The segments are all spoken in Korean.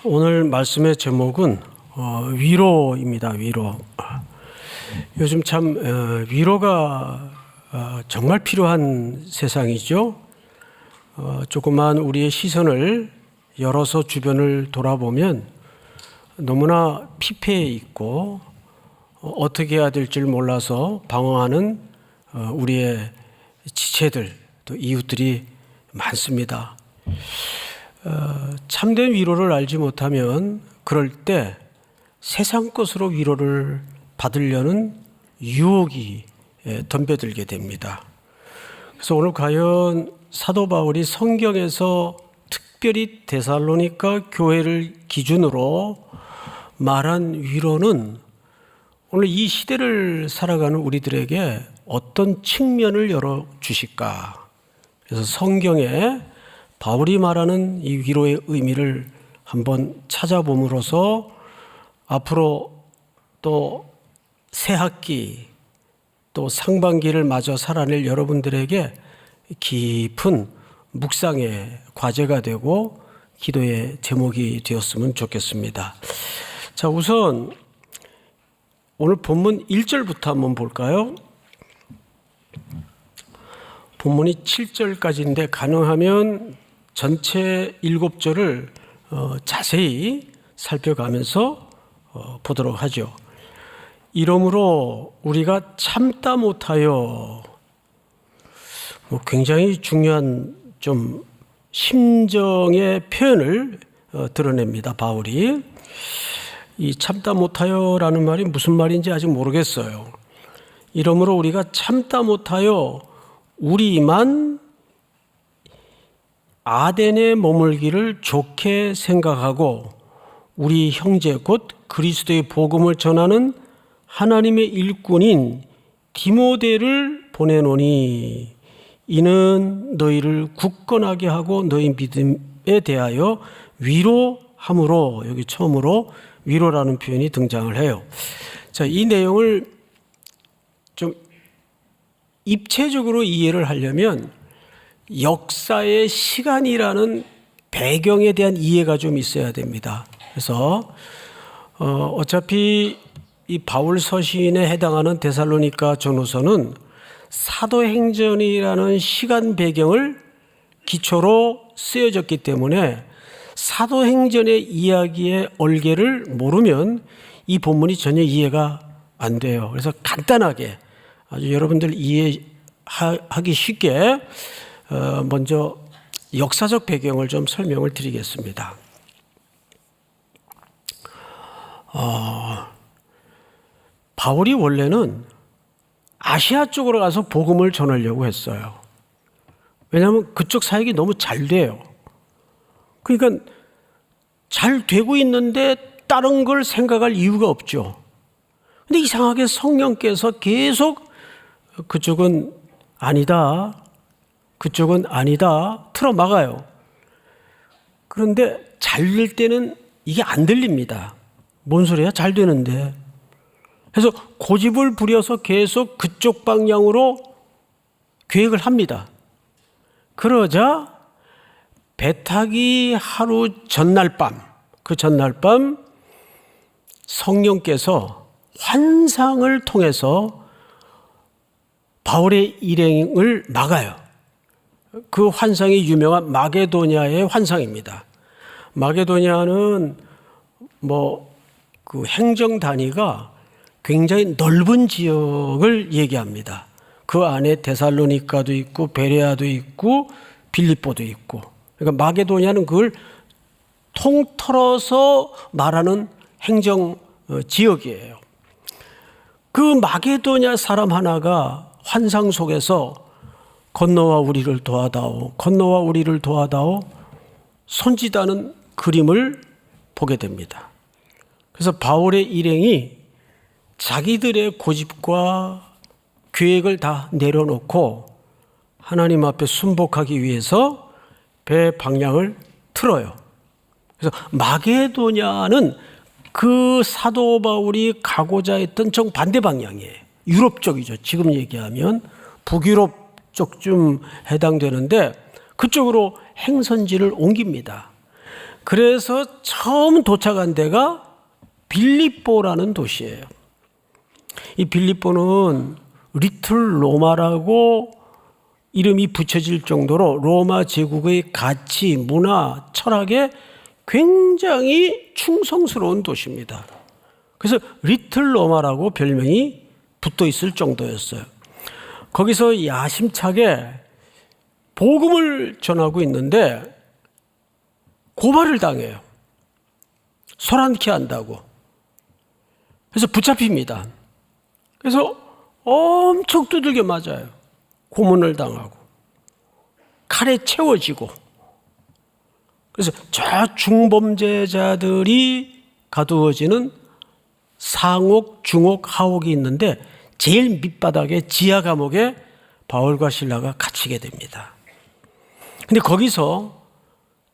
오늘 말씀의 제목은 위로입니다. 위로. 요즘 참 위로가 정말 필요한 세상이죠. 조그만 우리의 시선을 열어서 주변을 돌아보면 너무나 피폐해 있고 어떻게 해야 될 줄 몰라서 방황하는 우리의 지체들, 또 이웃들이 많습니다. 참된 위로를 알지 못하면 그럴 때 세상 것으로 위로를 받으려는 유혹이 덤벼들게 됩니다. 그래서 오늘 과연 사도 바울이 성경에서 특별히 데살로니가 교회를 기준으로 말한 위로는 오늘 이 시대를 살아가는 우리들에게 어떤 측면을 열어주실까? 그래서 성경에 바울이 말하는 이 위로의 의미를 한번 찾아봄으로써 앞으로 또 새 학기 또 상반기를 마저 살아낼 여러분들에게 깊은 묵상의 과제가 되고 기도의 제목이 되었으면 좋겠습니다. 자, 우선 오늘 본문 1절부터 한번 볼까요? 본문이 7절까지인데 가능하면 전체 7절을 자세히 살펴가면서 보도록 하죠. 이러므로 우리가 참다 못하여, 굉장히 중요한 좀 심정의 표현을 드러냅니다. 바울이 이 참다 못하여라는 말이 무슨 말인지 아직 모르겠어요. 이러므로 우리가 참다 못하여 우리만 아덴에 머물기를 좋게 생각하고 우리 형제 곧 그리스도의 복음을 전하는 하나님의 일꾼인 디모데를 보내노니 이는 너희를 굳건하게 하고 너희 믿음에 대하여 위로함으로, 여기 처음으로 위로라는 표현이 등장을 해요. 자, 이 내용을 좀 입체적으로 이해를 하려면 역사의 시간이라는 배경에 대한 이해가 좀 있어야 됩니다. 그래서 어차피 이 바울 서신에 해당하는 데살로니가 전후서는 사도행전이라는 시간 배경을 기초로 쓰여졌기 때문에 사도행전의 이야기의 얼개를 모르면 이 본문이 전혀 이해가 안 돼요. 그래서 간단하게 아주 여러분들 이해하기 쉽게 먼저 역사적 배경을 좀 설명을 드리겠습니다. 바울이 원래는 아시아 쪽으로 가서 복음을 전하려고 했어요. 왜냐하면 그쪽 사역이 너무 잘 돼요. 그러니까 잘 되고 있는데 다른 걸 생각할 이유가 없죠. 근데 이상하게 성령께서 계속 그쪽은 아니다, 그쪽은 아니다 틀어막아요. 그런데 잘 될 때는 이게 안 들립니다. 뭔 소리야? 잘 되는데. 그래서 고집을 부려서 계속 그쪽 방향으로 계획을 합니다. 그러자 배 타기 하루 전날 밤, 그 전날 밤 성령께서 환상을 통해서 바울의 일행을 막아요. 그 환상이 유명한 마게도냐의 환상입니다. 마게도냐는 그 행정 단위가 굉장히 넓은 지역을 얘기합니다. 그 안에 데살로니가도 있고 베레아도 있고 빌립보도 있고, 그러니까 마게도냐는 그걸 통틀어서 말하는 행정 지역이에요. 그 마게도냐 사람 하나가 환상 속에서 건너와 우리를 도와다오, 건너와 우리를 도와다오 손짓하는 그림을 보게 됩니다. 그래서 바울의 일행이 자기들의 고집과 계획을 다 내려놓고 하나님 앞에 순복하기 위해서 배 방향을 틀어요. 그래서 마게도냐는 그 사도 바울이 가고자 했던 정반대 방향이에요. 유럽 쪽이죠. 지금 얘기하면 북유럽 쪽쯤 해당되는데 그쪽으로 행선지를 옮깁니다. 그래서 처음 도착한 데가 빌립보라는 도시예요. 이 빌립보는 리틀 로마라고 이름이 붙여질 정도로 로마 제국의 가치, 문화, 철학에 굉장히 충성스러운 도시입니다. 그래서 리틀 로마라고 별명이 붙어 있을 정도였어요. 거기서 야심차게 복음을 전하고 있는데 고발을 당해요. 소란케 한다고. 그래서 붙잡힙니다. 그래서 엄청 두들겨 맞아요. 고문을 당하고 칼에 채워지고. 그래서 저 중범죄자들이 가두어지는 상옥, 중옥, 하옥이 있는데 제일 밑바닥에 지하 감옥에 바울과 실라가 갇히게 됩니다. 근데 거기서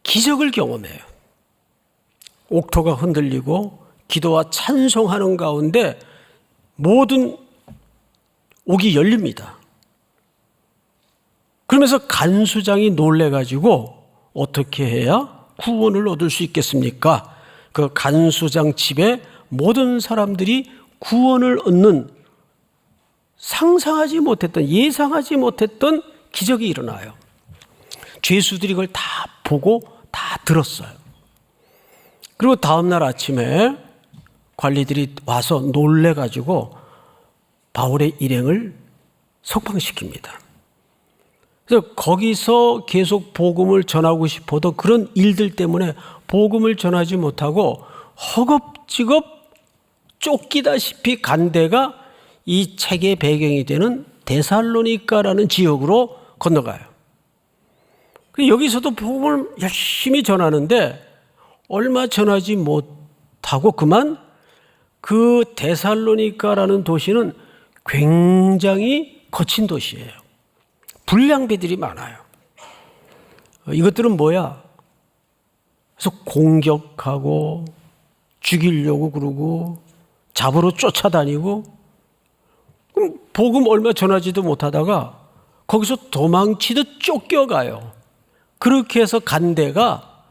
기적을 경험해요. 옥토가 흔들리고 기도와 찬송하는 가운데 모든 옥이 열립니다. 그러면서 간수장이 놀래가지고 어떻게 해야 구원을 얻을 수 있겠습니까? 그 간수장 집에 모든 사람들이 구원을 얻는 상상하지 못했던, 예상하지 못했던 기적이 일어나요. 죄수들이 그걸 다 보고 다 들었어요. 그리고 다음날 아침에 관리들이 와서 놀래가지고 바울의 일행을 석방시킵니다. 그래서 거기서 계속 복음을 전하고 싶어도 그런 일들 때문에 복음을 전하지 못하고 허겁지겁 쫓기다시피 간 데가 이 책의 배경이 되는 데살로니가라는 지역으로 건너가요. 여기서도 복음을 열심히 전하는데 얼마 전하지 못하고 그만 그 데살로니가라는 도시는 굉장히 거친 도시예요. 불량배들이 많아요. 이것들은 뭐야? 그래서 공격하고 죽이려고 그러고 잡으러 쫓아다니고 그럼 복음 얼마 전하지도 못하다가 거기서 도망치듯 쫓겨가요. 그렇게 해서 간 데가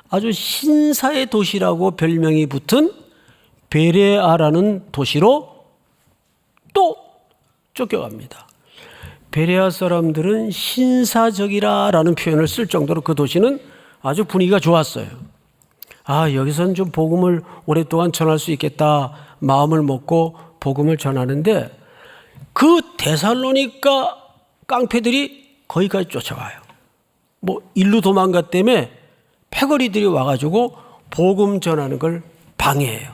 아주 신사의 도시라고 별명이 붙은 베레아라는 도시로 또 쫓겨갑니다. 베레아 사람들은 신사적이라는 표현을 쓸 정도로 그 도시는 아주 분위기가 좋았어요. 아, 여기서는 좀 복음을 오랫동안 전할 수 있겠다 마음을 먹고 복음을 전하는데 그 데살로니가 깡패들이 거기까지 쫓아와요. 뭐 일로 도망갔다며 패거리들이 와가지고 복음 전하는 걸 방해해요.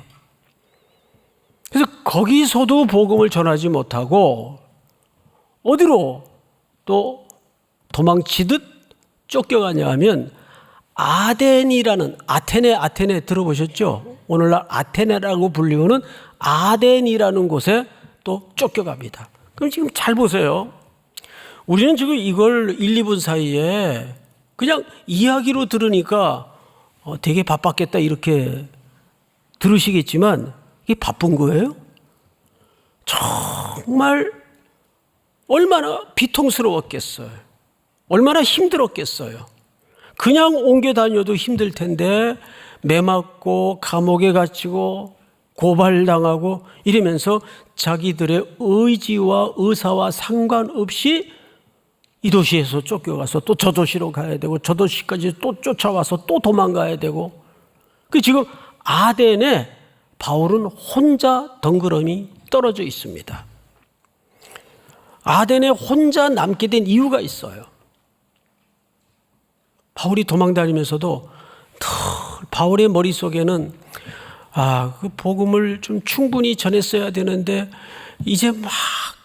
그래서 거기서도 복음을 전하지 못하고 어디로 또 도망치듯 쫓겨가냐 하면 아덴이라는 아테네 들어보셨죠? 오늘날 아테네라고 불리우는 아덴이라는 곳에 또 쫓겨갑니다. 그럼 지금 잘 보세요. 우리는 지금 이걸 1, 2분 사이에 그냥 이야기로 들으니까 되게 바빴겠다 이렇게 들으시겠지만 이게 바쁜 거예요? 정말 얼마나 비통스러웠겠어요. 얼마나 힘들었겠어요. 그냥 옮겨 다녀도 힘들 텐데 매 맞고 감옥에 갇히고 고발당하고 이러면서 자기들의 의지와 의사와 상관없이 이 도시에서 쫓겨가서 또 저 도시로 가야 되고 저 도시까지 또 쫓아와서 또 도망가야 되고 지금 아덴에 바울은 혼자 덩그러니 떨어져 있습니다. 아덴에 혼자 남게 된 이유가 있어요. 바울이 도망다니면서도 바울의 머릿속에는 그 복음을 좀 충분히 전했어야 되는데 이제 막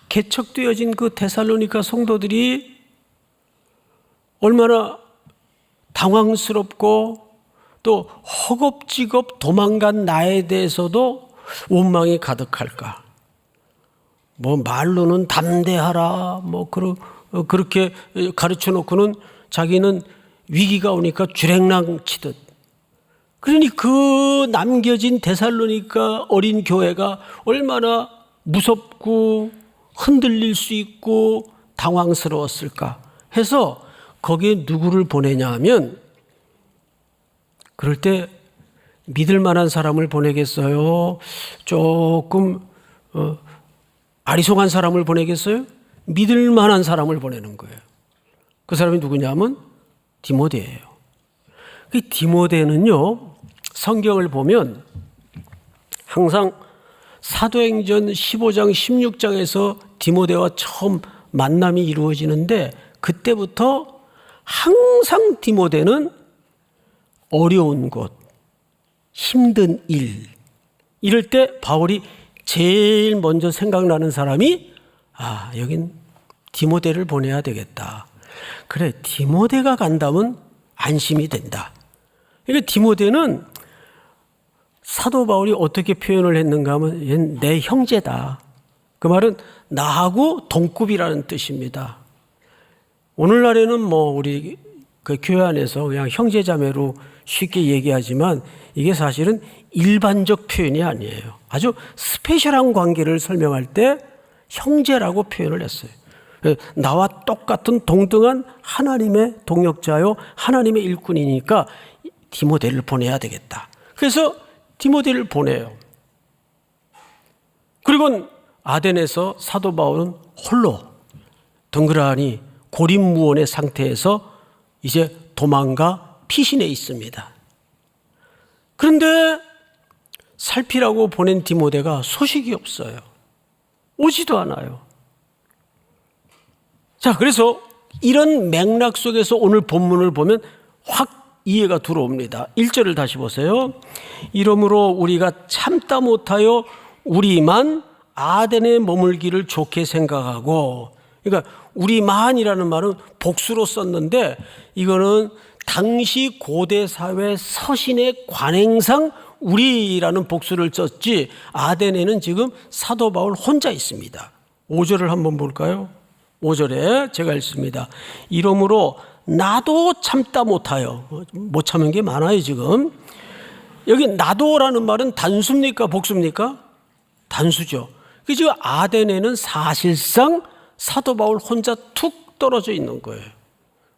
개척되어진 그 데살로니가 성도들이 얼마나 당황스럽고 또 허겁지겁 도망간 나에 대해서도 원망이 가득할까. 뭐 말로는 담대하라 그렇게 가르쳐 놓고는 자기는 위기가 오니까 주랭랑 치듯. 그러니 그 남겨진 데살로니가 어린 교회가 얼마나 무섭고 흔들릴 수 있고 당황스러웠을까 해서 거기에 누구를 보내냐 하면 그럴 때 믿을 만한 사람을 보내겠어요? 조금 아리송한 사람을 보내겠어요? 믿을 만한 사람을 보내는 거예요. 그 사람이 누구냐면 디모데예요. 그 디모데는요, 성경을 보면 항상 사도행전 15장 16장에서 디모데와 처음 만남이 이루어지는데, 그때부터 항상 디모데는 어려운 곳, 힘든 일, 이럴 때 바울이 제일 먼저 생각나는 사람이 여긴 디모데를 보내야 되겠다. 그래, 디모데가 간다면 안심이 된다. 그러니까 디모데는 사도 바울이 어떻게 표현을 했는가 하면 얘는 내 형제다. 그 말은 나하고 동급이라는 뜻입니다. 오늘날에는 우리 그 교회 안에서 그냥 형제자매로 쉽게 얘기하지만 이게 사실은 일반적 표현이 아니에요. 아주 스페셜한 관계를 설명할 때 형제라고 표현을 했어요. 나와 똑같은 동등한 하나님의 동역자요, 하나님의 일꾼이니까 디모데를 보내야 되겠다. 그래서 디모데를 보내요. 그리고 아덴에서 사도 바울은 홀로 덩그러니 고립무원의 상태에서 이제 도망가 피신해 있습니다. 그런데 살피라고 보낸 디모데가 소식이 없어요. 오지도 않아요. 자, 그래서 이런 맥락 속에서 오늘 본문을 보면 확 이해가 들어옵니다. 1절을 다시 보세요. 이러므로 우리가 참다 못하여 우리만 아덴에 머물기를 좋게 생각하고, 그러니까 우리만이라는 말은 복수로 썼는데 이거는 당시 고대 사회 서신의 관행상 우리라는 복수를 썼지, 아덴에는 지금 사도 바울 혼자 있습니다. 5절을 한번 볼까요? 5절에 제가 읽습니다. 이러므로 나도 참다 못하여, 못 참은 게 많아요 지금. 여기 나도라는 말은 단수입니까 복수입니까? 단수죠. 지금 아덴에는 사실상 사도 바울 혼자 툭 떨어져 있는 거예요.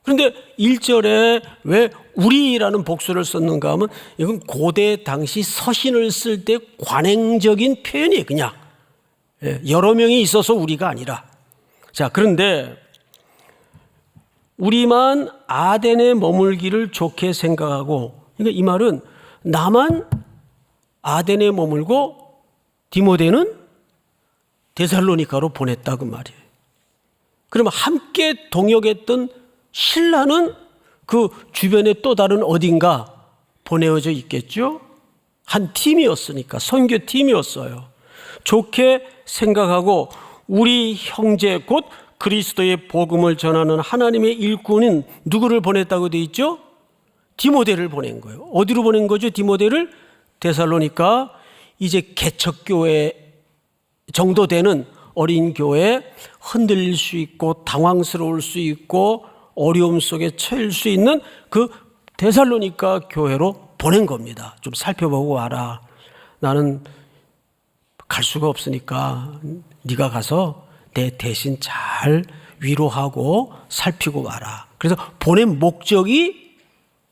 그런데 1절에 왜 우리라는 복수를 썼는가 하면 이건 고대 당시 서신을 쓸 때 관행적인 표현이에요. 그냥 여러 명이 있어서 우리가 아니라. 자, 그런데 우리만 아덴에 머물기를 좋게 생각하고, 그러니까 이 말은 나만 아덴에 머물고 디모데는 데살로니가로 보냈다 그 말이에요. 그러면 함께 동역했던 신라는 그 주변에 또 다른 어딘가 보내어져 있겠죠? 한 팀이었으니까, 선교팀이었어요. 좋게 생각하고 우리 형제 곧 그리스도의 복음을 전하는 하나님의 일꾼은 누구를 보냈다고 되어 있죠? 디모데를 보낸 거예요. 어디로 보낸 거죠? 디모데를? 데살로니가. 이제 개척교회 정도 되는 어린 교회, 흔들릴 수 있고 당황스러울 수 있고 어려움 속에 처할 수 있는 그 데살로니가 교회로 보낸 겁니다. 좀 살펴보고 와라. 나는 갈 수가 없으니까 네가 가서 내 대신 잘 위로하고 살피고 와라. 그래서 보낸 목적이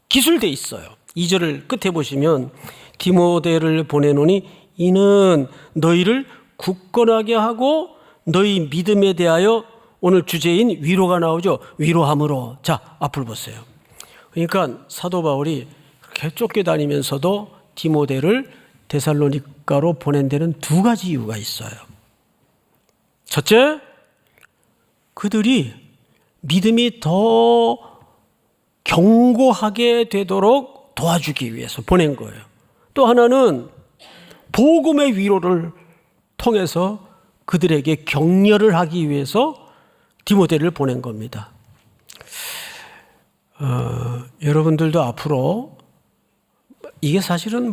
기술되어 있어요. 2절을 끝에 보시면 디모데를 보내노니 이는 너희를 굳건하게 하고 너희 믿음에 대하여, 오늘 주제인 위로가 나오죠. 위로함으로. 자, 앞을 보세요. 그러니까 사도 바울이 그렇게 쫓겨다니면서도 디모데를 데살로니가로 보낸 데는 두 가지 이유가 있어요. 첫째, 그들이 믿음이 더 견고하게 되도록 도와주기 위해서 보낸 거예요. 또 하나는 복음의 위로를 통해서 그들에게 격려를 하기 위해서 디모데를 보낸 겁니다. 여러분들도 앞으로 이게 사실은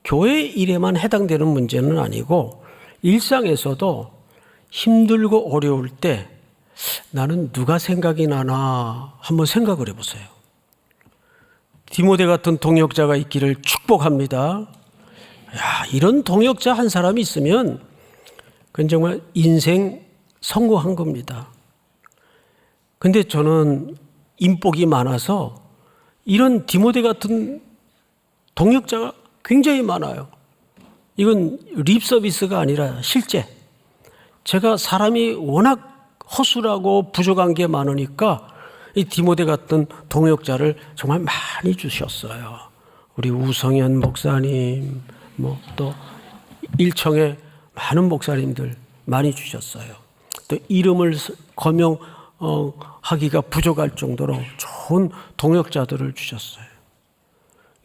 교회 일에만 해당되는 문제는 아니고 일상에서도 힘들고 어려울 때 나는 누가 생각이 나나 한번 생각을 해보세요. 디모데 같은 동역자가 있기를 축복합니다. 이런 동역자 한 사람이 있으면 그건 정말 인생 성공한 겁니다. 근데 저는 인복이 많아서 이런 디모데 같은 동역자가 굉장히 많아요. 이건 립 서비스가 아니라 실제. 제가 사람이 워낙 허술하고 부족한 게 많으니까 이 디모데 같은 동역자를 정말 많이 주셨어요. 우리 우성현 목사님, 또 일청의 많은 목사님들 많이 주셨어요. 또 이름을 거명하기가 부족할 정도로 좋은 동역자들을 주셨어요.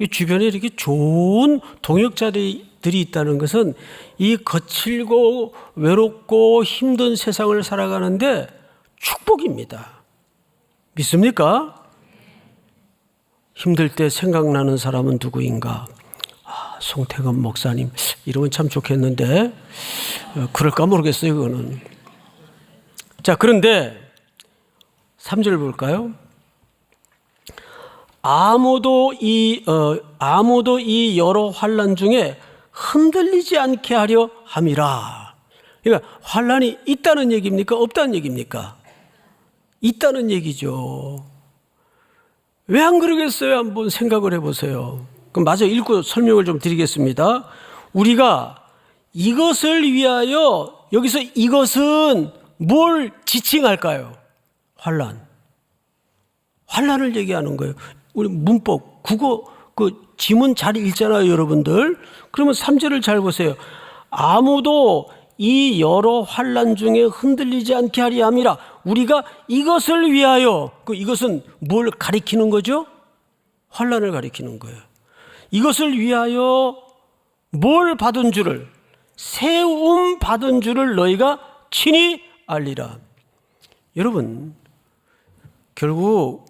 이 주변에 이렇게 좋은 동역자들이 있다는 것은 이 거칠고 외롭고 힘든 세상을 살아가는데 축복입니다. 믿습니까? 힘들 때 생각나는 사람은 누구인가? 송태건 목사님 이러면 참 좋겠는데 그럴까 모르겠어요. 그거는. 자, 그런데 3절 볼까요? 아무도 이 여러 환난 중에 흔들리지 않게 하려 함이라. 그러니까 환난이 있다는 얘기입니까? 없다는 얘기입니까? 있다는 얘기죠. 왜 안 그러겠어요? 한번 생각을 해보세요. 그럼 마저 읽고 설명을 좀 드리겠습니다. 우리가 이것을 위하여, 여기서 이것은 뭘 지칭할까요? 환난을 얘기하는 거예요. 우리 문법, 국어 지문 잘 읽잖아요, 여러분들. 그러면 3절을 잘 보세요. 아무도 이 여러 환난 중에 흔들리지 않게 하려 함이라. 우리가 이것을 위하여, 이것은 뭘 가리키는 거죠? 환난을 가리키는 거예요. 이것을 위하여 뭘 받은 줄을, 세움 받은 줄을 너희가 친히 알리라. 여러분, 결국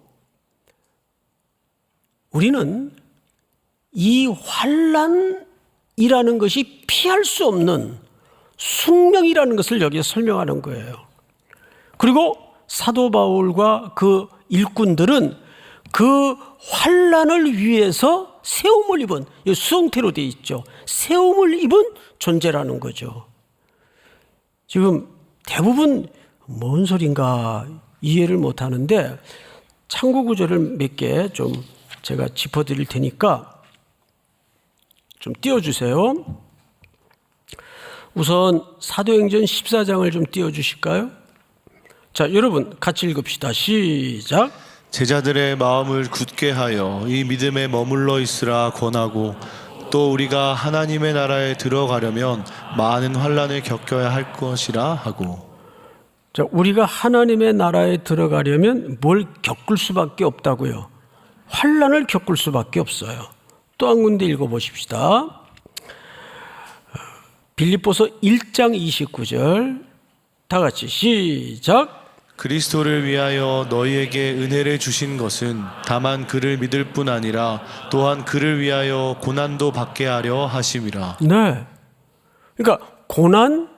우리는 이 환난이라는 것이 피할 수 없는 숙명이라는 것을 여기에 설명하는 거예요. 그리고 사도 바울과 그 일꾼들은 그 환난을 위해서 세움을 입은, 수동태로 되어 있죠. 세움을 입은 존재라는 거죠. 지금 대부분 뭔 소린가 이해를 못 하는데 참고 구절을 몇 개 좀 제가 짚어드릴 테니까 좀 띄워주세요. 우선 사도행전 14장을 좀 띄워주실까요? 자, 여러분 같이 읽읍시다. 시작. 제자들의 마음을 굳게 하여 이 믿음에 머물러 있으라 권하고, 또 우리가 하나님의 나라에 들어가려면 많은 환난을 겪어야 할 것이라 하고. 자, 우리가 하나님의 나라에 들어가려면 뭘 겪을 수밖에 없다고요? 환난을 겪을 수밖에 없어요. 또 한 군데 읽어보십시다. 빌립보서 1장 29절 다 같이 시작. 그리스도를 위하여 너희에게 은혜를 주신 것은 다만 그를 믿을 뿐 아니라 또한 그를 위하여 고난도 받게 하려 하심이라. 네. 그러니까 고난,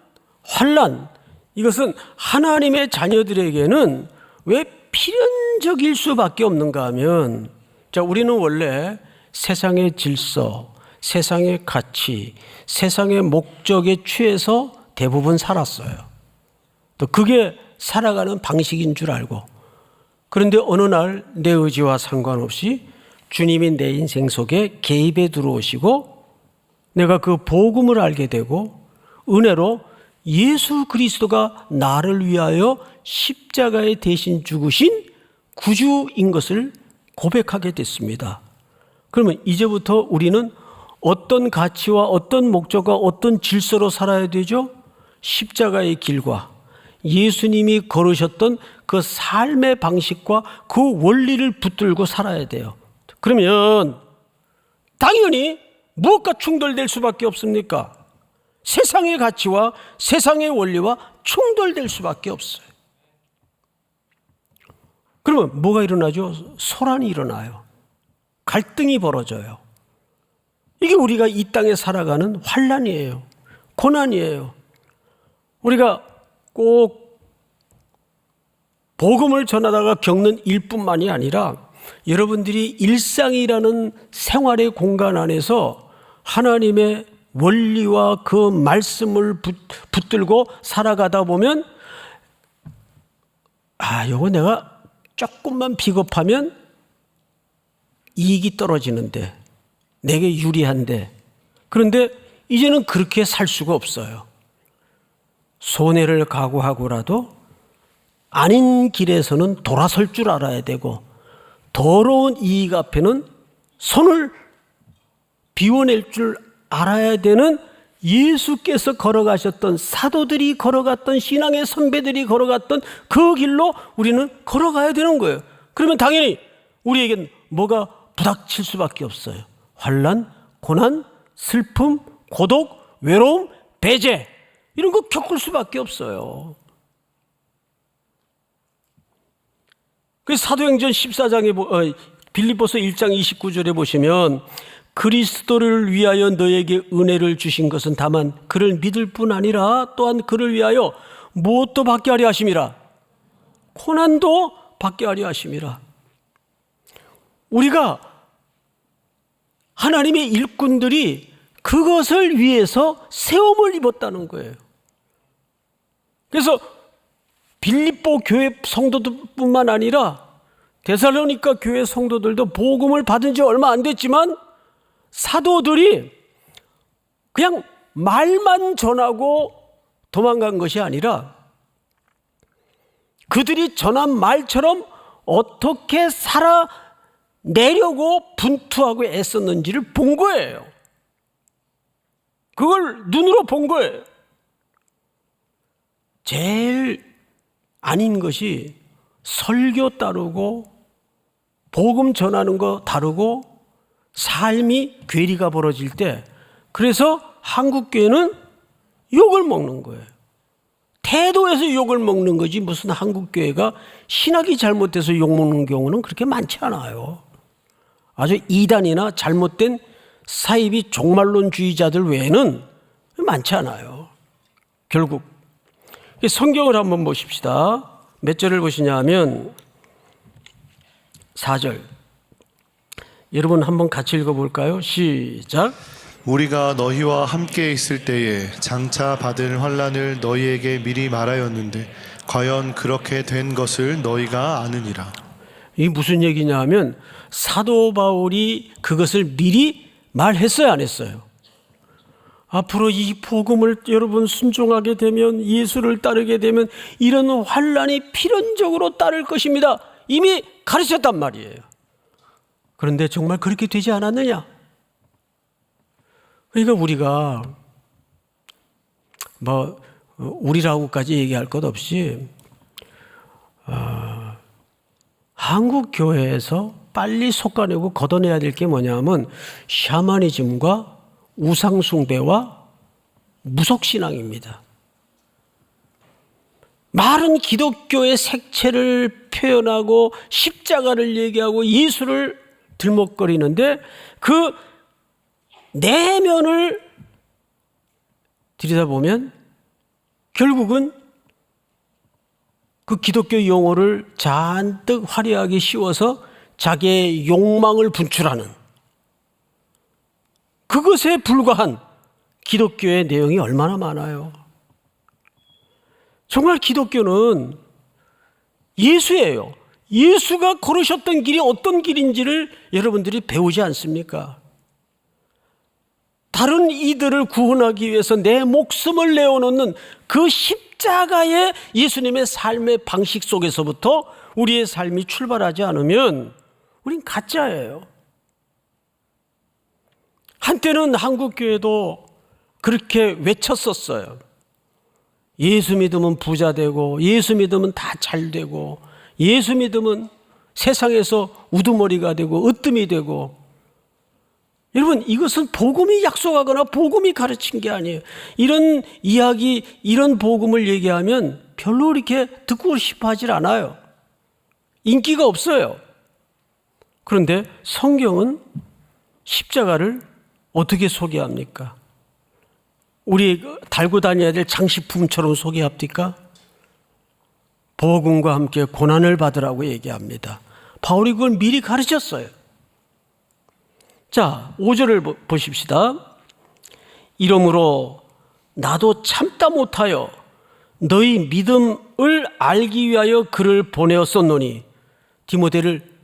환난, 이것은 하나님의 자녀들에게는 왜 필연적일 수밖에 없는가 하면, 자, 우리는 원래 세상의 질서, 세상의 가치, 세상의 목적에 취해서 대부분 살았어요. 또 그게 살아가는 방식인 줄 알고, 그런데 어느 날 내 의지와 상관없이 주님이 내 인생 속에 개입해 들어오시고 내가 그 복음을 알게 되고 은혜로 예수 그리스도가 나를 위하여 십자가에 대신 죽으신 구주인 것을 고백하게 됐습니다. 그러면 이제부터 우리는 어떤 가치와 어떤 목적과 어떤 질서로 살아야 되죠? 십자가의 길과 예수님이 걸으셨던 그 삶의 방식과 그 원리를 붙들고 살아야 돼요. 그러면 당연히 무엇과 충돌될 수밖에 없습니까? 세상의 가치와 세상의 원리와 충돌될 수밖에 없어요. 그러면 뭐가 일어나죠? 소란이 일어나요. 갈등이 벌어져요. 이게 우리가 이 땅에 살아가는 환난이에요. 고난이에요. 우리가 꼭 복음을 전하다가 겪는 일뿐만이 아니라 여러분들이 일상이라는 생활의 공간 안에서 하나님의 원리와 그 말씀을 붙들고 살아가다 보면, 이거 내가 조금만 비겁하면 이익이 떨어지는데, 내게 유리한데, 그런데 이제는 그렇게 살 수가 없어요. 손해를 각오하고라도 아닌 길에서는 돌아설 줄 알아야 되고, 더러운 이익 앞에는 손을 비워낼 줄 알아야 되는 예수께서 걸어가셨던, 사도들이 걸어갔던, 신앙의 선배들이 걸어갔던 그 길로 우리는 걸어가야 되는 거예요. 그러면 당연히 우리에겐 뭐가 부닥칠 수밖에 없어요. 환난, 고난, 슬픔, 고독, 외로움, 배제, 이런 거 겪을 수밖에 없어요. 그래서 사도행전 14장에 빌립보서 1장 29절에 보시면, 그리스도를 위하여 너에게 은혜를 주신 것은 다만 그를 믿을 뿐 아니라 또한 그를 위하여 무엇도 받게 하려 하심이라. 고난도 받게 하려 하심이라. 우리가 하나님의 일꾼들이 그것을 위해서 세움을 입었다는 거예요. 그래서 빌립보 교회 성도들뿐만 아니라 데살로니가 교회 성도들도 복음을 받은 지 얼마 안 됐지만 사도들이 그냥 말만 전하고 도망간 것이 아니라 그들이 전한 말처럼 어떻게 살아내려고 분투하고 애썼는지를 본 거예요. 그걸 눈으로 본 거예요. 제일 아닌 것이 설교 따르고 복음 전하는 거 다르고 삶이 괴리가 벌어질 때, 그래서 한국교회는 욕을 먹는 거예요. 태도에서 욕을 먹는 거지, 무슨 한국교회가 신학이 잘못돼서 욕먹는 경우는 그렇게 많지 않아요. 아주 이단이나 잘못된 사이비 종말론주의자들 외에는 많지 않아요. 결국 성경을 한번 보십시다. 몇 절을 보시냐 하면 4절. 여러분 한번 같이 읽어볼까요? 시작. 우리가 너희와 함께 있을 때에 장차 받을 환난을 너희에게 미리 말하였는데 과연 그렇게 된 것을 너희가 아느니라. 이게 무슨 얘기냐 하면 사도 바울이 그것을 미리 말했어요, 안 했어요? 앞으로 이 복음을 여러분 순종하게 되면, 예수를 따르게 되면 이런 환난이 필연적으로 따를 것입니다. 이미 가르쳤단 말이에요. 그런데 정말 그렇게 되지 않았느냐? 그러니까 우리가 우리라고까지 얘기할 것 없이 한국 교회에서 빨리 솎아내고 걷어내야 될 게 뭐냐면 샤머니즘과 우상숭배와 무속신앙입니다. 말은 기독교의 색채를 표현하고 십자가를 얘기하고 예수를 들먹거리는데 그 내면을 들여다보면 결국은 그 기독교 용어를 잔뜩 화려하게 씌워서 자기의 욕망을 분출하는 그것에 불과한 기독교의 내용이 얼마나 많아요. 정말 기독교는 예수예요. 예수가 걸으셨던 길이 어떤 길인지를 여러분들이 배우지 않습니까? 다른 이들을 구원하기 위해서 내 목숨을 내어놓는 그 십자가의 예수님의 삶의 방식 속에서부터 우리의 삶이 출발하지 않으면 우린 가짜예요. 한때는 한국교회도 그렇게 외쳤었어요. 예수 믿으면 부자 되고, 예수 믿으면 다 잘 되고, 예수 믿으면 세상에서 우두머리가 되고 으뜸이 되고. 여러분, 이것은 복음이 약속하거나 복음이 가르친 게 아니에요. 이런 이야기, 이런 복음을 얘기하면 별로 이렇게 듣고 싶어 하질 않아요. 인기가 없어요. 그런데 성경은 십자가를 어떻게 소개합니까? 우리 달고 다녀야 될 장식품처럼 소개합니까? 복음과 함께 고난을 받으라고 얘기합니다. 바울이 그걸 미리 가르쳤어요. 자, 5절을 보십시다. 이러므로 나도 참다 못하여 너희 믿음을 알기 위하여 그를 보내었었노니. 디모데를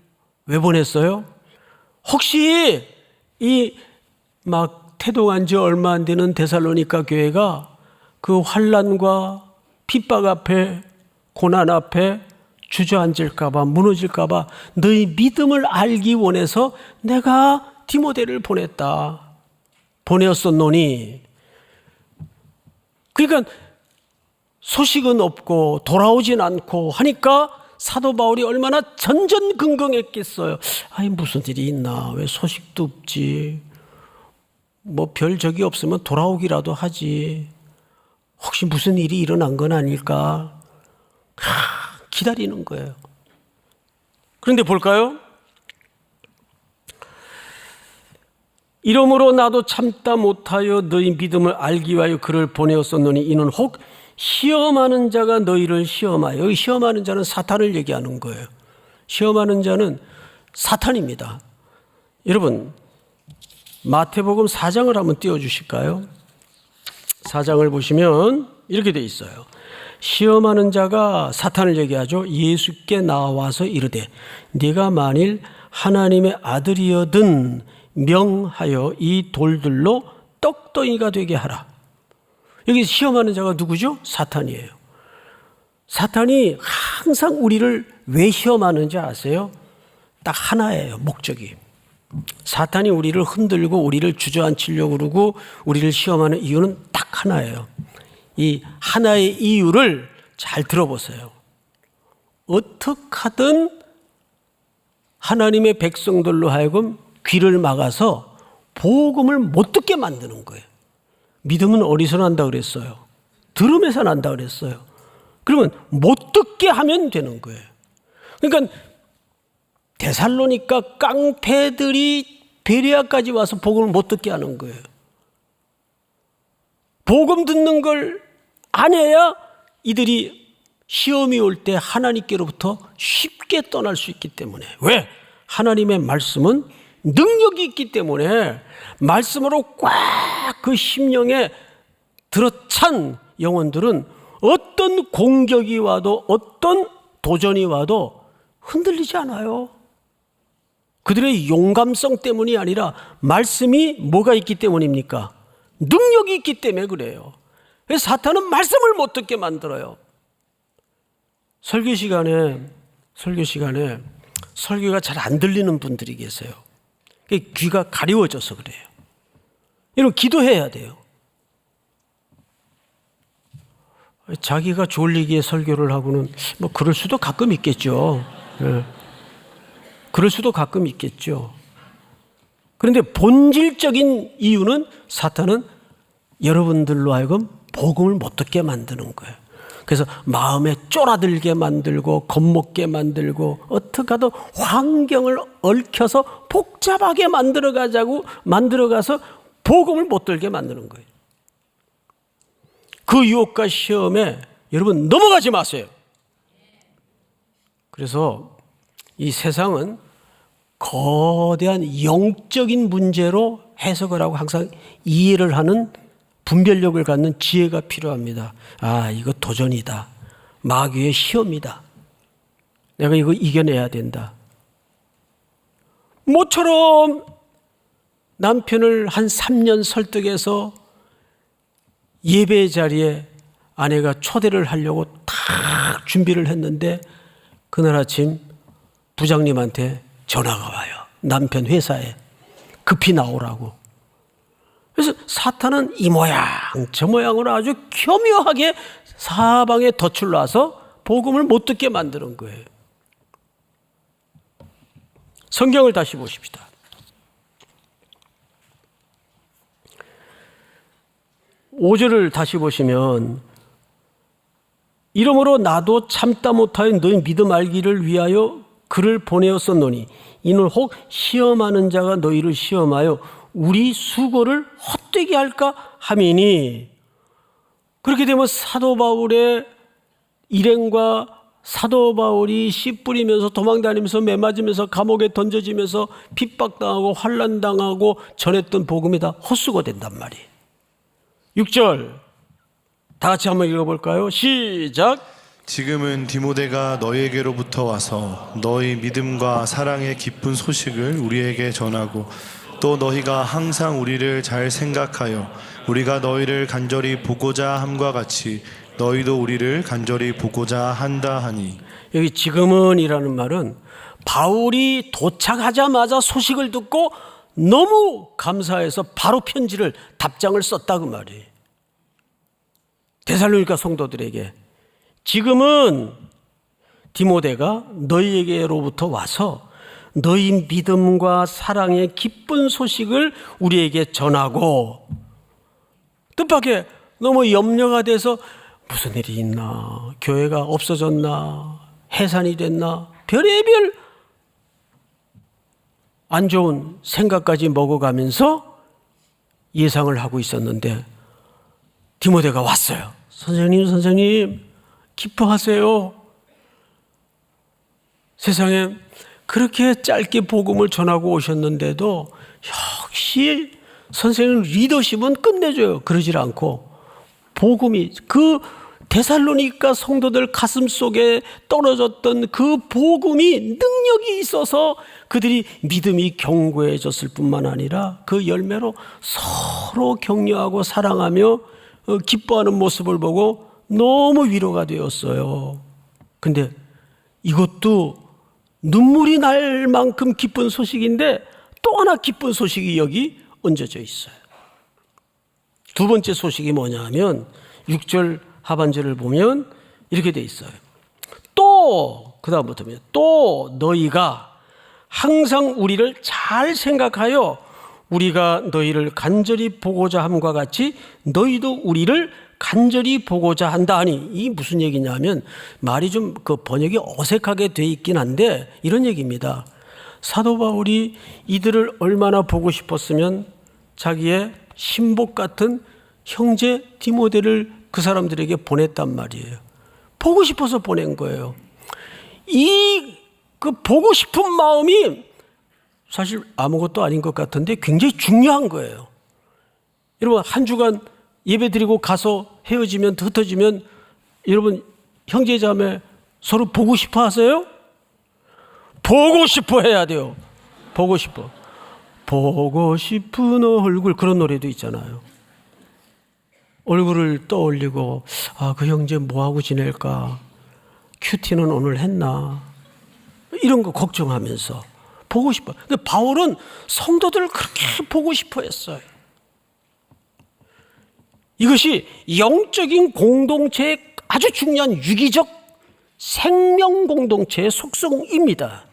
왜 보냈어요? 혹시 이 막 태동한 지 얼마 안 되는 데살로니가 교회가 그 환난과 핍박 앞에, 고난 앞에 주저앉을까봐, 무너질까봐 너희 믿음을 알기 원해서 내가 디모데를 보내었었노니. 그러니까 소식은 없고 돌아오진 않고 하니까 사도 바울이 얼마나 전전긍긍했겠어요. 아니 무슨 일이 있나, 왜 소식도 없지, 뭐 별 적이 없으면 돌아오기라도 하지, 혹시 무슨 일이 일어난 건 아닐까, 기다리는 거예요. 그런데 볼까요? 이러므로 나도 참다 못하여 너희 믿음을 알기 위하여 그를 보내었었노니 이는 혹 시험하는 자가 너희를 시험하여. 여기 시험하는 자는 사탄을 얘기하는 거예요. 시험하는 자는 사탄입니다. 여러분 마태복음 4장을 한번 띄워주실까요? 4장을 보시면 이렇게 돼 있어요. 시험하는 자가 사탄을 얘기하죠. 예수께 나와서 이르되 네가 만일 하나님의 아들이여든 명하여 이 돌들로 떡덩이가 되게 하라. 여기 시험하는 자가 누구죠? 사탄이에요. 사탄이 항상 우리를 왜 시험하는지 아세요? 딱 하나예요, 목적이. 사탄이 우리를 흔들고 우리를 주저앉히려고 그러고 우리를 시험하는 이유는 딱 하나예요. 이 하나의 이유를 잘 들어보세요. 어떻게 하든 하나님의 백성들로 하여금 귀를 막아서 복음을 못 듣게 만드는 거예요. 믿음은 어디서 난다 그랬어요? 들음에서 난다 그랬어요. 그러면 못 듣게 하면 되는 거예요. 그러니까 데살로니가 깡패들이 베레아까지 와서 복음을 못 듣게 하는 거예요. 복음 듣는 걸 안 해야 이들이 시험이 올 때 하나님께로부터 쉽게 떠날 수 있기 때문에. 왜? 하나님의 말씀은 능력이 있기 때문에 말씀으로 꽉 그 심령에 들어찬 영혼들은 어떤 공격이 와도 어떤 도전이 와도 흔들리지 않아요. 그들의 용감성 때문이 아니라 말씀이 뭐가 있기 때문입니까? 능력이 있기 때문에 그래요. 그래서 사탄은 말씀을 못 듣게 만들어요. 설교 시간에 설교가 잘 안 들리는 분들이 계세요. 귀가 가려워져서 그래요. 여러분 기도해야 돼요. 자기가 졸리게 설교를 하고는 뭐 그럴 수도 가끔 있겠죠. 네. 그럴 수도 가끔 있겠죠. 그런데 본질적인 이유는 사탄은 여러분들로 하여금 복음을 못 듣게 만드는 거예요. 그래서 마음에 쫄아들게 만들고 겁먹게 만들고 어떻게 하든 환경을 얽혀서 복잡하게 만들어가서 복음을 못 들게 만드는 거예요. 그 유혹과 시험에 여러분 넘어가지 마세요. 그래서 이 세상은 거대한 영적인 문제로 해석을 하고 항상 이해를 하는 분별력을 갖는 지혜가 필요합니다. 아, 이거 도전이다. 마귀의 시험이다. 내가 이거 이겨내야 된다. 모처럼 남편을 한 3년 설득해서 예배 자리에 아내가 초대를 하려고 다 준비를 했는데 그날 아침 부장님한테 전화가 와요. 남편 회사에 급히 나오라고. 그래서 사탄은 이 모양 저 모양으로 아주 교묘하게 사방에 덫을 놔서 복음을 못 듣게 만드는 거예요. 성경을 다시 보십시다. (5절을) 다시 보시면 이러므로 나도 참다 못하여 너희 믿음 알기를 위하여 그를 보내었었노니 이는 혹 시험하는 자가 너희를 시험하여 우리 수고를 헛되게 할까 함이니. 그렇게 되면 사도 바울의 일행과 사도 바울이 씨 뿌리면서 도망다니면서 매맞으면서 감옥에 던져지면서 핍박당하고 환난당하고 전했던 복음이 다 헛수고 된단 말이에요. 6절 다 같이 한번 읽어볼까요? 시작. 지금은 디모데가 너희에게로부터 와서 너희 믿음과 사랑의 기쁜 소식을 우리에게 전하고 또 너희가 항상 우리를 잘 생각하여 우리가 너희를 간절히 보고자 함과 같이 너희도 우리를 간절히 보고자 한다 하니. 여기 지금은이라는 말은 바울이 도착하자마자 소식을 듣고 너무 감사해서 바로 편지를 답장을 썼다 그 말이에요. 데살로니가 성도들에게 지금은 디모데가 너희에게로부터 와서 너희 믿음과 사랑의 기쁜 소식을 우리에게 전하고, 뜻밖의 너무 염려가 돼서 무슨 일이 있나, 교회가 없어졌나, 해산이 됐나, 별의별 안 좋은 생각까지 먹어가면서 예상을 하고 있었는데 디모데가 왔어요. 선생님 기뻐하세요. 세상에 그렇게 짧게 복음을 전하고 오셨는데도 역시 선생님 리더십은 끝내줘요. 그러질 않고 복음이, 그 데살로니가 성도들 가슴 속에 떨어졌던 그 복음이 능력이 있어서 그들이 믿음이 견고해졌을 뿐만 아니라 그 열매로 서로 격려하고 사랑하며 기뻐하는 모습을 보고 너무 위로가 되었어요. 근데 이것도 눈물이 날 만큼 기쁜 소식인데 또 하나 기쁜 소식이 여기 얹어져 있어요. 두 번째 소식이 뭐냐 하면 6절 하반절을 보면 이렇게 돼 있어요. 또 그다음부터면 또 너희가 항상 우리를 잘 생각하여 우리가 너희를 간절히 보고자 함과 같이 너희도 우리를 간절히 보고자 한다 하니, 이 무슨 얘기냐면 말이 좀 그 번역이 어색하게 돼 있긴 한데 이런 얘기입니다. 사도 바울이 이들을 얼마나 보고 싶었으면 자기의 신복 같은 형제 디모데를 그 사람들에게 보냈단 말이에요. 보고 싶어서 보낸 거예요. 이 그 보고 싶은 마음이 사실 아무것도 아닌 것 같은데 굉장히 중요한 거예요. 여러분 한 주간 예배 드리고 가서 헤어지면 흩어지면 여러분 형제자매 서로 보고 싶어 하세요? 보고 싶어 해야 돼요. 보고 싶어. 보고 싶은 얼굴, 그런 노래도 있잖아요. 얼굴을 떠올리고 그 형제 뭐하고 지낼까, 큐티는 오늘 했나, 이런 거 걱정하면서 보고 싶어. 근데 바울은 성도들을 그렇게 보고 싶어 했어요. 이것이 영적인 공동체의 아주 중요한 유기적 생명 공동체의 속성입니다.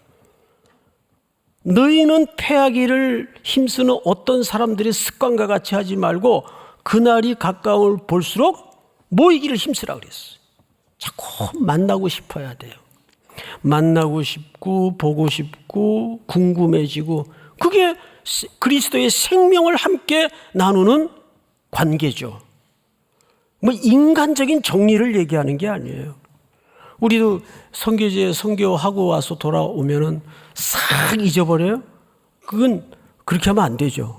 너희는 패하기를 힘쓰는 어떤 사람들의 습관과 같이 하지 말고 그날이 가까울 볼수록 모이기를 힘쓰라 그랬어요. 자꾸 만나고 싶어야 돼요. 만나고 싶고 보고 싶고 궁금해지고, 그게 그리스도의 생명을 함께 나누는 관계죠. 뭐 인간적인 정리를 얘기하는 게 아니에요. 우리도 선교제 선교하고 와서 돌아오면은 싹 잊어버려요? 그건 그렇게 하면 안 되죠.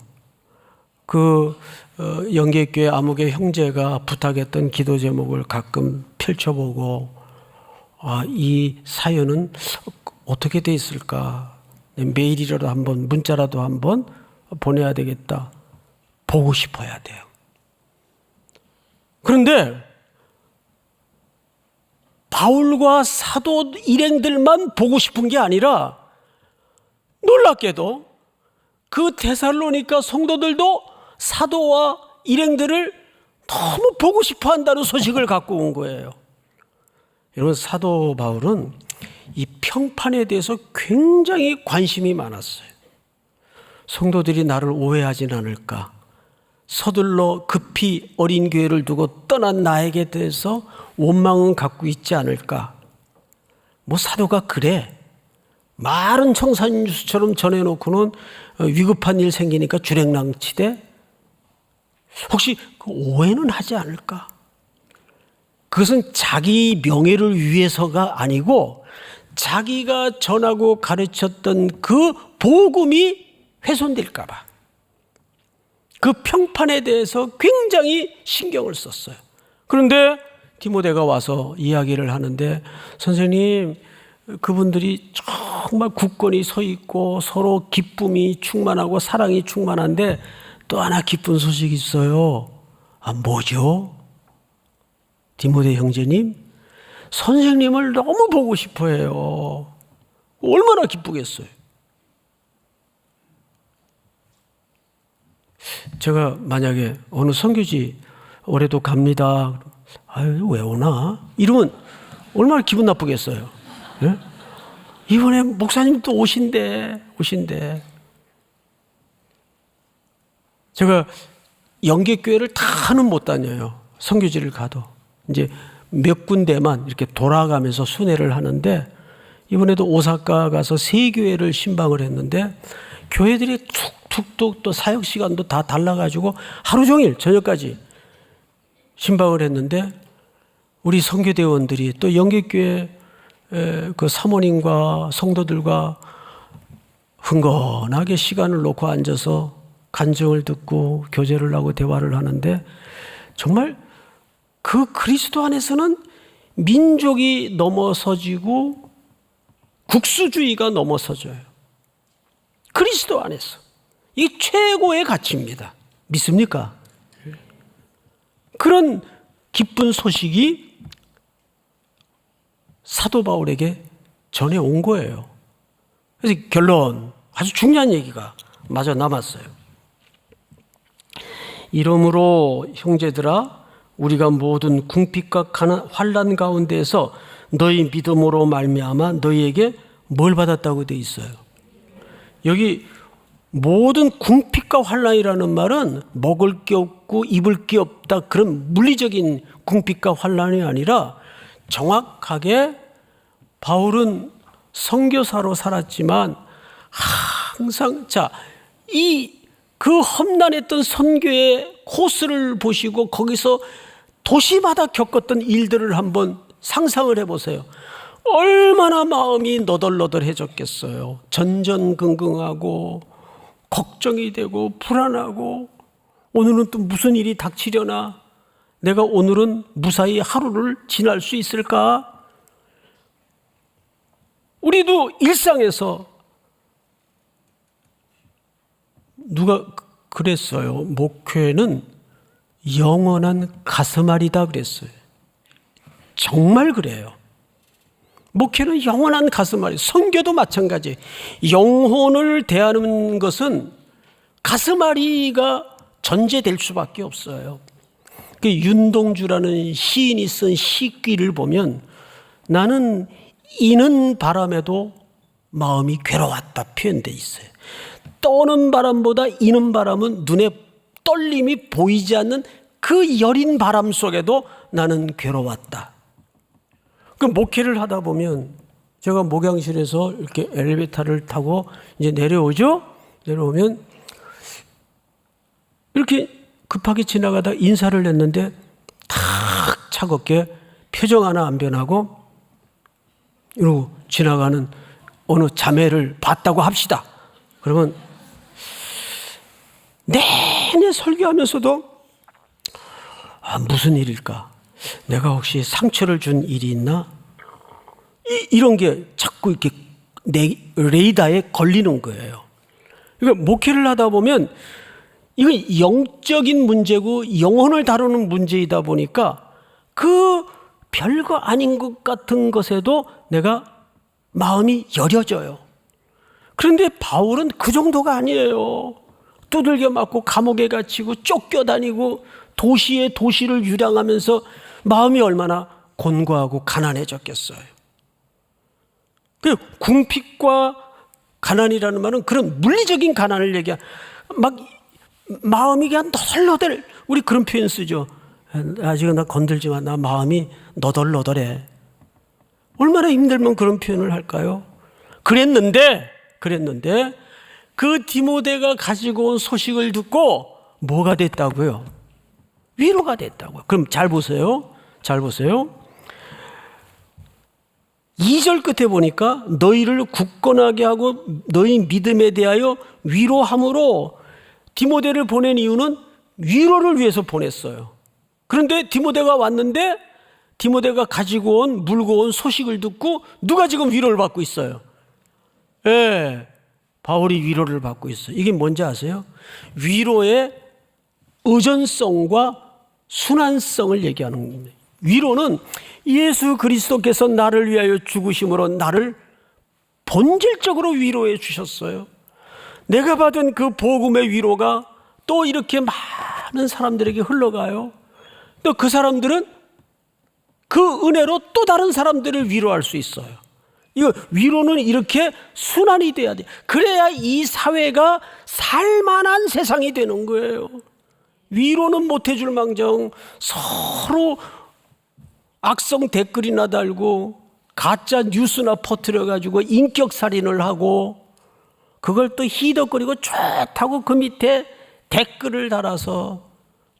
영계교회 아무개 형제가 부탁했던 기도 제목을 가끔 펼쳐보고, 이 사연은 어떻게 돼 있을까? 메일이라도 한번, 문자라도 한번 보내야 되겠다. 보고 싶어야 돼요. 그런데 바울과 사도 일행들만 보고 싶은 게 아니라 놀랍게도 그 데살로니가 성도들도 사도와 일행들을 너무 보고 싶어 한다는 소식을 갖고 온 거예요. 여러분, 사도 바울은 이 평판에 대해서 굉장히 관심이 많았어요. 성도들이 나를 오해하진 않을까, 서둘러 급히 어린 교회를 두고 떠난 나에게 대해서 원망은 갖고 있지 않을까. 뭐 사도가 그래, 말은 청산유수처럼 전해놓고는 위급한 일 생기니까 주랭랑치대, 혹시 그 오해는 하지 않을까. 그것은 자기 명예를 위해서가 아니고 자기가 전하고 가르쳤던 그 복음이 훼손될까 봐 그 평판에 대해서 굉장히 신경을 썼어요. 그런데 디모데가 와서 이야기를 하는데, 선생님, 그분들이 정말 굳건히 서 있고 서로 기쁨이 충만하고 사랑이 충만한데 또 하나 기쁜 소식이 있어요. 뭐죠? 디모데 형제님, 선생님을 너무 보고 싶어 해요. 얼마나 기쁘겠어요. 제가 만약에 어느 선교지 올해도 갑니다. 아유, 왜 오나? 이러면 얼마나 기분 나쁘겠어요. 네? 이번에 목사님 또 오신대. 제가 영계교회를 다는 못 다녀요. 선교지를 가도. 이제 몇 군데만 이렇게 돌아가면서 순회를 하는데 이번에도 오사카 가서 3교회를 신방을 했는데 교회들이 툭툭툭 또 사역 시간도 다 달라가지고 하루 종일 저녁까지 신방을 했는데 우리 선교대원들이 또 영계교회 그 사모님과 성도들과 흥건하게 시간을 놓고 앉아서 간증을 듣고 교제를 하고 대화를 하는데 정말 그 그리스도 안에서는 민족이 넘어서지고 국수주의가 넘어서져요. 그리스도 안에서. 이게 최고의 가치입니다. 믿습니까? 그런 기쁜 소식이 사도 바울에게 전해온 거예요. 그래서 결론, 아주 중요한 얘기가 마저 남았어요. 이러므로 형제들아, 우리가 모든 궁핍과 환난 가운데에서 너희 믿음으로 말미암아 너희에게 뭘 받았다고 되어 있어요. 여기 모든 궁핍과 환난이라는 말은 먹을 게 없고 입을 게 없다, 그런 물리적인 궁핍과 환난이 아니라 정확하게 바울은 선교사로 살았지만 항상 그 험난했던 선교의 코스를 보시고 거기서 도시마다 겪었던 일들을 한번 상상을 해보세요. 얼마나 마음이 너덜너덜해졌겠어요. 전전긍긍하고 걱정이 되고 불안하고 오늘은 또 무슨 일이 닥치려나, 내가 오늘은 무사히 하루를 지날 수 있을까? 우리도 일상에서 누가 그랬어요. 목회는 영원한 가슴앓이다 그랬어요. 정말 그래요. 목회는 영원한 가슴앓이. 선교도 마찬가지. 영혼을 대하는 것은 가슴앓이가 전제될 수밖에 없어요. 그 윤동주라는 시인이 쓴 시귀를 보면 나는 이는 바람에도 마음이 괴로웠다 표현되어 있어요. 떠는 바람보다 이는 바람은 눈에 떨림이 보이지 않는 그 여린 바람 속에도 나는 괴로웠다. 그 목회를 하다 보면 제가 목양실에서 이렇게 엘리베이터를 타고 이제 내려오죠. 내려오면 이렇게 급하게 지나가다 인사를 했는데 탁 차갑게 표정 하나 안 변하고 이러고 지나가는 어느 자매를 봤다고 합시다. 그러면 내내 설교하면서도 무슨 일일까? 내가 혹시 상처를 준 일이 있나? 이런 게 자꾸 이렇게 내 레이더에 걸리는 거예요. 그러니까 목회를 하다 보면 이건 영적인 문제고 영혼을 다루는 문제이다 보니까 그 별거 아닌 것 같은 것에도 내가 마음이 여려져요. 그런데 바울은 그 정도가 아니에요. 두들겨 맞고 감옥에 갇히고 쫓겨다니고 도시에 도시를 유랑하면서 마음이 얼마나 곤고하고 가난해졌겠어요. 그 궁핍과 가난이라는 말은 그런 물리적인 가난을 얘기한, 막 마음이 그냥 너덜너덜, 우리 그런 표현 쓰죠. 아직은 나 건들지 마, 나 마음이 너덜너덜해. 얼마나 힘들면 그런 표현을 할까요? 그랬는데 그 디모데가 가지고 온 소식을 듣고 뭐가 됐다고요? 위로가 됐다고요. 그럼 잘 보세요. 2절 끝에 보니까 너희를 굳건하게 하고 너희 믿음에 대하여 위로함으로, 디모데를 보낸 이유는 위로를 위해서 보냈어요. 그런데 디모데가 왔는데 디모데가 가지고 온 물고 온 소식을 듣고 누가 지금 위로를 받고 있어요? 예, 바울이 위로를 받고 있어요. 이게 뭔지 아세요? 위로의 의존성과 순환성을 얘기하는 겁니다. 위로는 예수 그리스도께서 나를 위하여 죽으심으로 나를 본질적으로 위로해 주셨어요. 내가 받은 그 복음의 위로가 또 이렇게 많은 사람들에게 흘러가요. 또 그 사람들은 그 은혜로 또 다른 사람들을 위로할 수 있어요. 이거 위로는 이렇게 순환이 돼야 돼. 그래야 이 사회가 살만한 세상이 되는 거예요. 위로는 못 해줄 망정 서로 악성 댓글이나 달고 가짜 뉴스나 퍼뜨려가지고 인격살인을 하고 그걸 또 희덕거리고 좋다고 그 밑에 댓글을 달아서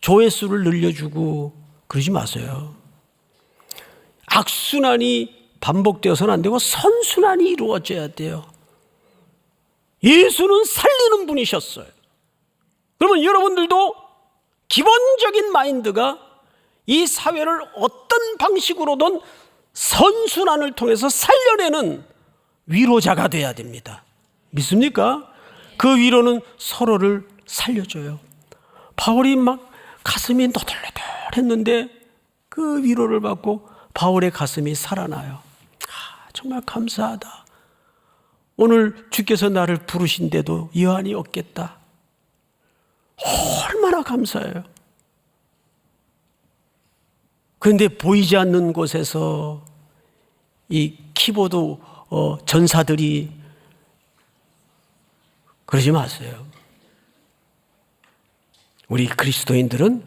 조회수를 늘려주고 그러지 마세요. 악순환이 반복되어서는 안 되고 선순환이 이루어져야 돼요. 예수는 살리는 분이셨어요. 그러면 여러분들도 기본적인 마인드가 이 사회를 어떤 방식으로든 선순환을 통해서 살려내는 위로자가 돼야 됩니다. 믿습니까? 그 위로는 서로를 살려줘요. 바울이 막 가슴이 너덜너덜했는데 그 위로를 받고 바울의 가슴이 살아나요. 정말 감사하다. 오늘 주께서 나를 부르신데도 여한이 없겠다. 얼마나 감사해요. 그런데 보이지 않는 곳에서 이 키보드 전사들이 그러지 마세요. 우리 그리스도인들은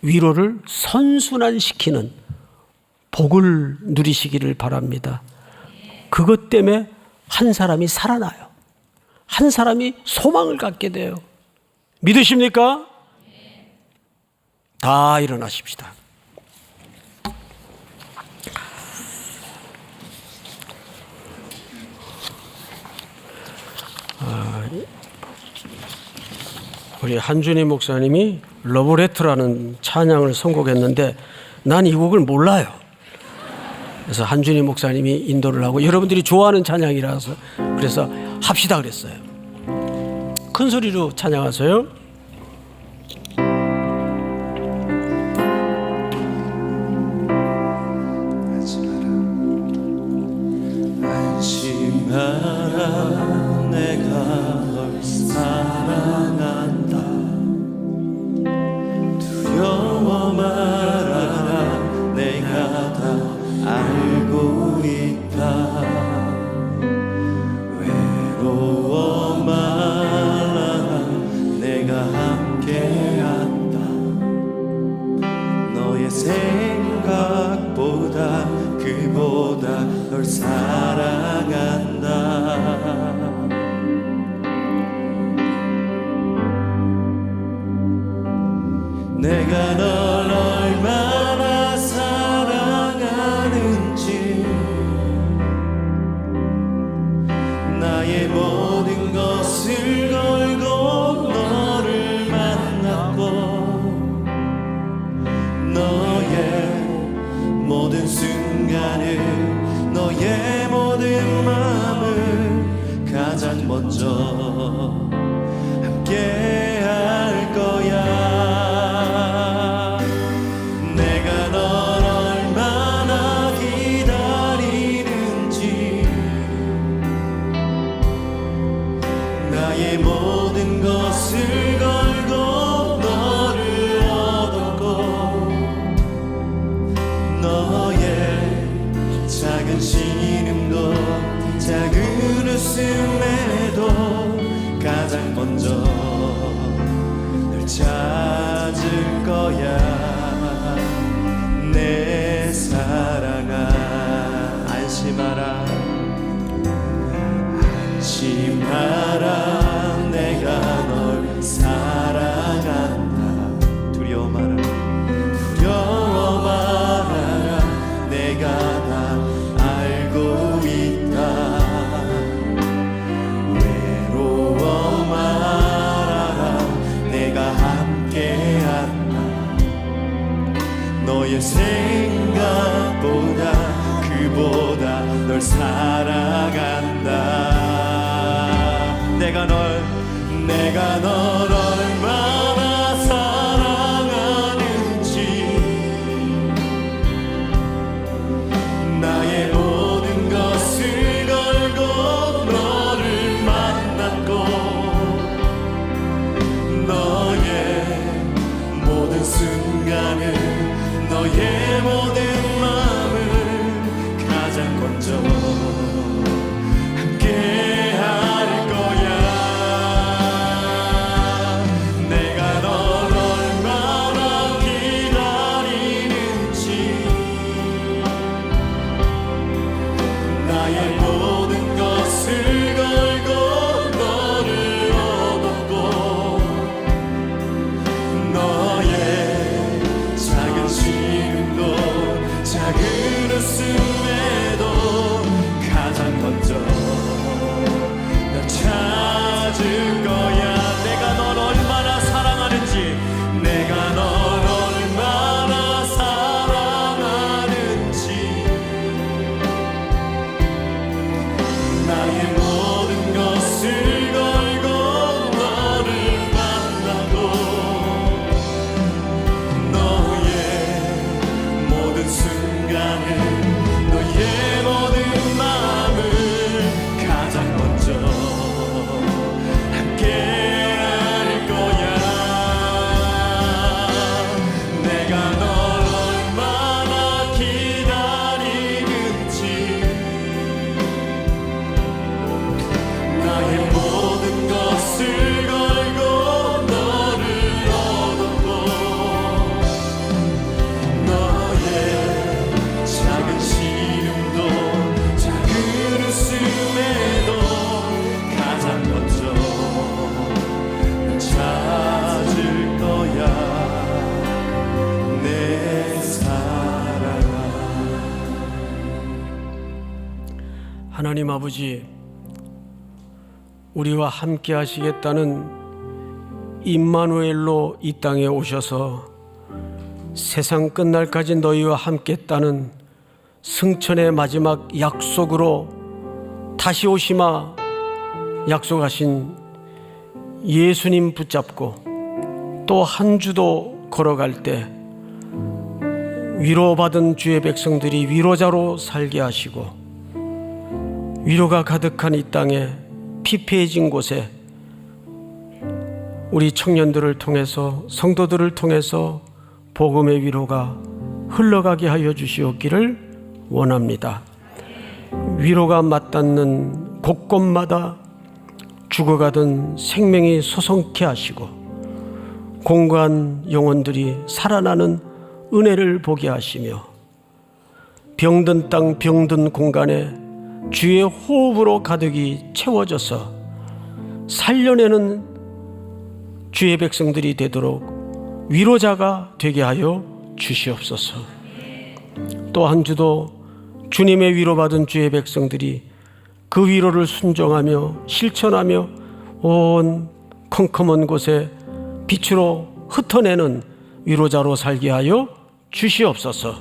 위로를 선순환시키는 복을 누리시기를 바랍니다. 그것 때문에 한 사람이 살아나요. 한 사람이 소망을 갖게 돼요. 믿으십니까? 다 일어나십시다. 우리 한준희 목사님이 러브레터라는 찬양을 선곡했는데 난 이 곡을 몰라요. 그래서 한준희 목사님이 인도를 하고 여러분들이 좋아하는 찬양이라서 그래서 합시다 그랬어요. 큰 소리로 찬양하세요. 안심하라 내가 널 사랑한다. 두려워 말아라 내가 다 알고 있다. 외로워 말아라 내가 함께한다. 너의 생각보다 그보다 널 사랑한다. 내가 널 얼마나 사랑하는지 나의 모든 것을 걸고 너를 만났고 너의 모든 순간을 너의 모든 마음을 가장 먼저 함께 할 거야. 내가 널 얼마나 기다리는지 나의 모든 것을 걸고 너를 얻었고 너의 작은 신음도 작은 웃음에도 가장 먼저 널 찾을 거야. 내 사랑아 안심하라 안심하라 내가 널 사랑한다. 두려워 말아라 두려워 말아라 내가 다 알고 있다. 외로워 말아라 내가 함께한다. 너의 생각보다 그보다 널 사랑한다. 내가 널 얼마나 사랑하는지 나의 모든 것을 걸고 너를 만났고 너의 모든 순간을 너의 모든 마음을 가장 먼저 함께 할 거야. 내가 널 얼마나 기다리는지 나의 모든 것을 걸고 너를 얻었고 너의 작은 시름도 작은 웃음에도 가장 먼저 널 찾을 거야. 내가 널 얼마나 사랑하는지 내가 널 얼마나 사랑하는지 나의 모든 것을 걸고 너를 만나고 너의 모든 순간을 너의 모든 마음을 가장 먼저 함께 할 거야. 내가 널 얼마나 기다리는지 나의 모든 것을 걸고 너를 얻었고 너의 작은 시름도 작은 웃음에도 가장 먼저 널 찾을 거야. 내 사랑아. 하나님 아버지, 우리와 함께 하시겠다는 임마누엘로 이 땅에 오셔서 세상 끝날까지 너희와 함께 했다는 승천의 마지막 약속으로 다시 오시마 약속하신 예수님 붙잡고 또 한 주도 걸어갈 때 위로받은 주의 백성들이 위로자로 살게 하시고 위로가 가득한 이 땅에 피폐해진 곳에 우리 청년들을 통해서 성도들을 통해서 복음의 위로가 흘러가게 하여 주시옵기를 원합니다. 위로가 맞닿는 곳곳마다 죽어가던 생명이 소성케 하시고 공고한 영혼들이 살아나는 은혜를 보게 하시며 병든 땅 병든 공간에 주의 호흡으로 가득히 채워져서 살려내는 주의 백성들이 되도록 위로자가 되게 하여 주시옵소서. 또 한 주도 주님의 위로받은 주의 백성들이 그 위로를 순종하며 실천하며 온 컴컴한 곳에 빛으로 흩어내는 위로자로 살게 하여 주시옵소서.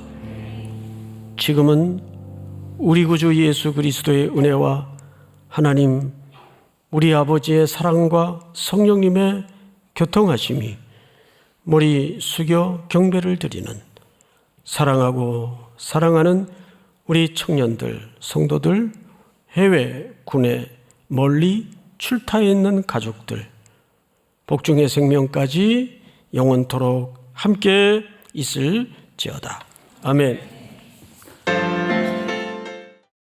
지금은 우리 구주 예수 그리스도의 은혜와 하나님 우리 아버지의 사랑과 성령님의 교통하심이 머리 숙여 경배를 드리는 사랑하고 사랑하는 우리 청년들, 성도들, 해외, 군에 멀리 출타해 있는 가족들, 복중의 생명까지 영원토록 함께 있을지어다. 아멘.